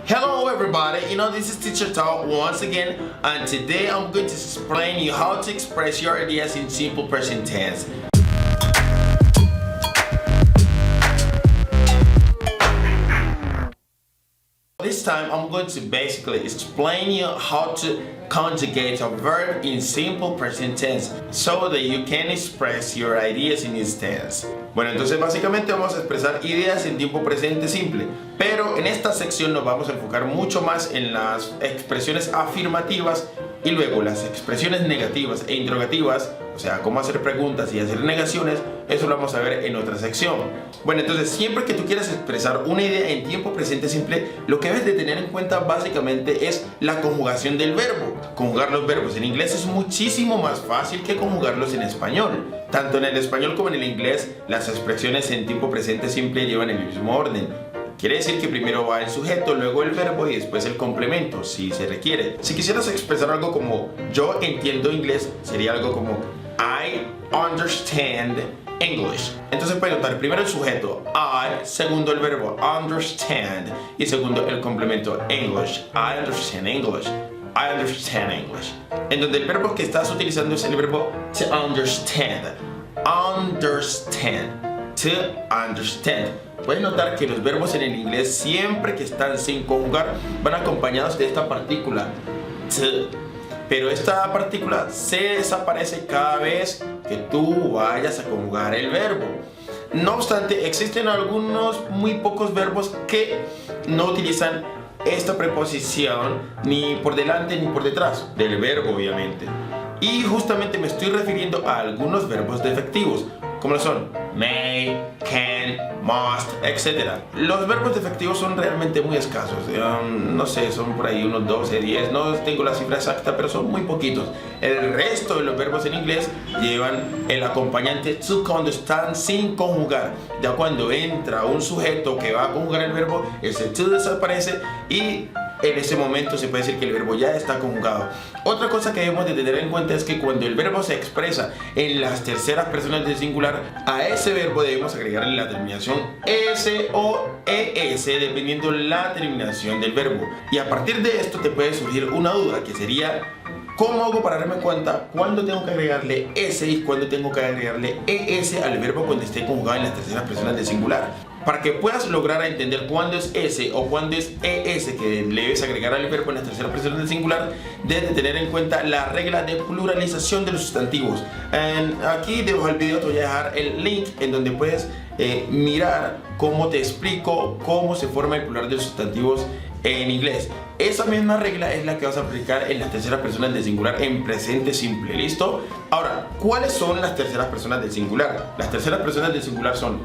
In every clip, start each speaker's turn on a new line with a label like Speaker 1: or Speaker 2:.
Speaker 1: Hello everybody, this is Teacher Talk once again, and today I'm going to explain you how to express your ideas in simple present tense. This time I'm going to basically explain you how to conjugate a verb in simple present tense so that you can express your ideas in this tense. Bueno, entonces básicamente vamos a expresar ideas en tiempo presente simple, pero en esta sección nos vamos a enfocar mucho más en las expresiones afirmativas y luego las expresiones negativas e interrogativas, o sea, cómo hacer preguntas y hacer negaciones. Eso lo vamos a ver en otra sección. Bueno, entonces siempre que tú quieras expresar una idea en tiempo presente simple, lo que debes de tener en cuenta básicamente es la conjugación del verbo. Conjugar los verbos en inglés es muchísimo más fácil que conjugarlos en español. Tanto en el español como en el inglés, las expresiones en tiempo presente simple llevan el mismo orden. Quiere decir que primero va el sujeto, luego el verbo y después el complemento, si se requiere. Si quisieras expresar algo como yo entiendo inglés, sería algo como I understand English. Entonces puedes notar primero el sujeto I, segundo el verbo understand y segundo el complemento English. I understand English. I understand English. En donde el verbo que estás utilizando es el verbo to understand. Understand. To understand. Puedes notar que los verbos en el inglés siempre que están sin conjugar van acompañados de esta partícula to. Pero esta partícula se desaparece cada vez que tú vayas a conjugar el verbo. No obstante, existen algunos muy pocos verbos que no utilizan esta preposición ni por delante ni por detrás del verbo, obviamente. Y justamente me estoy refiriendo a algunos verbos defectivos, como lo son may, can, must, etc. Los verbos defectivos son realmente muy escasos. No sé, son por ahí unos 12, 10, no tengo la cifra exacta, pero son muy poquitos. El resto de los verbos en inglés llevan el acompañante to cuando están sin conjugar. Ya cuando entra un sujeto que va a conjugar el verbo, ese to desaparece y en ese momento se puede decir que el verbo ya está conjugado. Otra cosa que debemos de tener en cuenta es que cuando el verbo se expresa en las terceras personas del singular, a ese verbo debemos agregarle la terminación S o ES dependiendo la terminación del verbo. Y a partir de esto te puede surgir una duda que sería: ¿cómo hago para darme cuenta cuándo tengo que agregarle S y cuándo tengo que agregarle ES al verbo cuando esté conjugado en las terceras personas del singular? Para que puedas lograr entender cuándo es S o cuándo es ES que le debes agregar al verbo en las terceras personas del singular, debes de tener en cuenta la regla de pluralización de los sustantivos. Aquí debajo del video te voy a dejar el link en donde puedes mirar cómo te explico cómo se forma el plural de los sustantivos en inglés. Esa misma regla es la que vas a aplicar en las terceras personas del singular en presente simple. ¿Listo? Ahora, ¿cuáles son las terceras personas del singular? Las terceras personas del singular son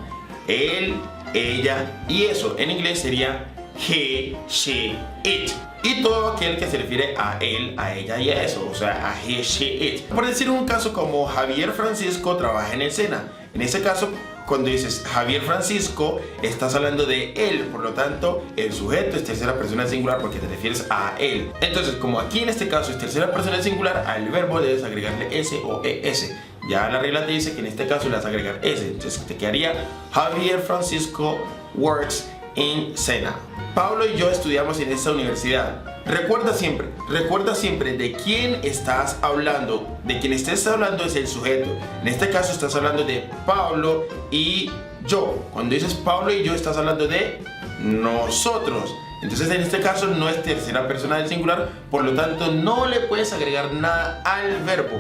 Speaker 1: él, ella y eso. En inglés sería he, she, it. Y todo aquel que se refiere a él, a ella y a eso, o sea, a he, she, it. Por decir un caso como Javier Francisco trabaja en el SENA. En ese caso, cuando dices Javier Francisco, estás hablando de él, por lo tanto, el sujeto es tercera persona singular porque te refieres a él. Entonces, como aquí en este caso es tercera persona singular, al verbo debes agregarle S o ES. Ya la regla te dice que en este caso le vas a agregar S, entonces te quedaría Javier Francisco works in SENA. Pablo y yo estudiamos en esta universidad. Recuerda siempre de quién estás hablando. De quien estés hablando es el sujeto. En este caso estás hablando de Pablo y yo. Cuando dices Pablo y yo estás hablando de nosotros. Entonces en este caso no es tercera persona del singular, por lo tanto no le puedes agregar nada al verbo.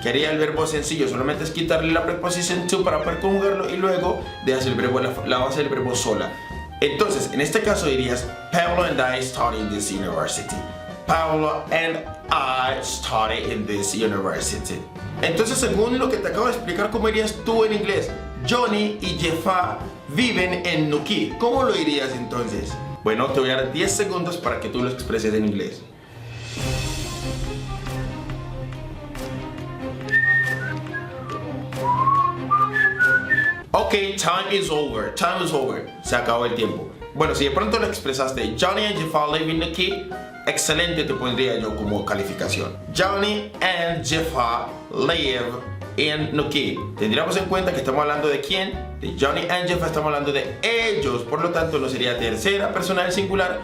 Speaker 1: Que haría el verbo sencillo, solamente es quitarle la preposición to para poder conjugarlo y luego dejas el verbo, la base del verbo sola. Entonces, en este caso dirías Pablo and I study in this university. Pablo and I study in this university. Entonces, según lo que te acabo de explicar, ¿cómo dirías tú en inglés? Johnny y Jeffa viven en Nuquí. ¿Cómo lo dirías entonces? Bueno, te voy a dar 10 segundos para que tú lo expreses en inglés. Ok, time is over. Se acabó el tiempo. Bueno, si de pronto lo expresaste Johnny and Jeffa live in Nuquí, excelente te pondría yo como calificación. Johnny and Jeffa live in Nuquí. Tendríamos en cuenta que estamos hablando de quién, de Johnny and Jeffa, estamos hablando de ellos. Por lo tanto, no sería tercera persona del singular,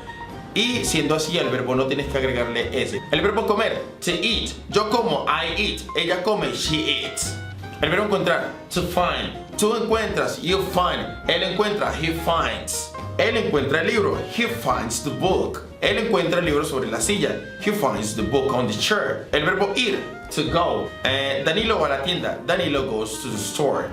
Speaker 1: Y siendo así, al verbo no tienes que agregarle S. El verbo comer, to eat. Yo como, I eat. Ella come, she eats. El verbo encontrar, to find. Tú encuentras, you find. Él encuentra, he finds. Él encuentra el libro, he finds the book. Él encuentra el libro sobre la silla, he finds the book on the chair. El verbo ir, to go. Danilo va a la tienda, Danilo goes to the store.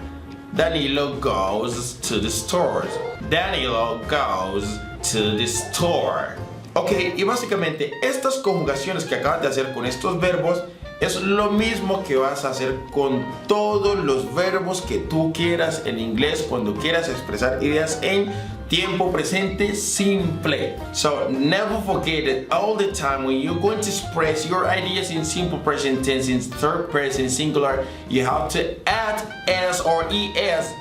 Speaker 1: Danilo goes to the store. Danilo goes to the store. Ok, y básicamente estas conjugaciones que acabas de hacer con estos verbos es lo mismo que vas a hacer con todos los verbos que tú quieras en inglés cuando quieras expresar ideas en tiempo presente simple. So never forget that all the time when you're going to express your ideas in simple present tense, in third person singular, you have to add s or es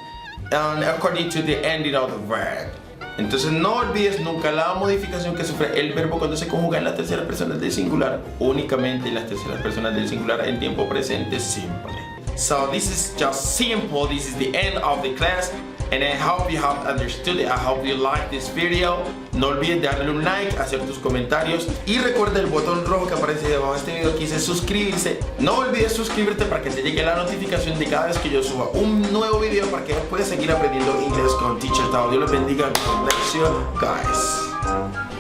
Speaker 1: according to the ending of the verb. Entonces no olvides nunca la modificación que sufre el verbo cuando se conjuga en las terceras personas del singular, únicamente en las terceras personas del singular en tiempo presente simple. So this is just simple. This is the end of the class, and I hope you have understood it. I hope you like this video. No olvides darle un like, hacer tus comentarios y recuerda el botón rojo que aparece debajo de este video que dice suscribirse. No olvides suscribirte para que te llegue la notificación de cada vez que yo suba un nuevo video para que puedas seguir aprendiendo inglés con Teacher Tao. Dios les bendiga. God bless you guys.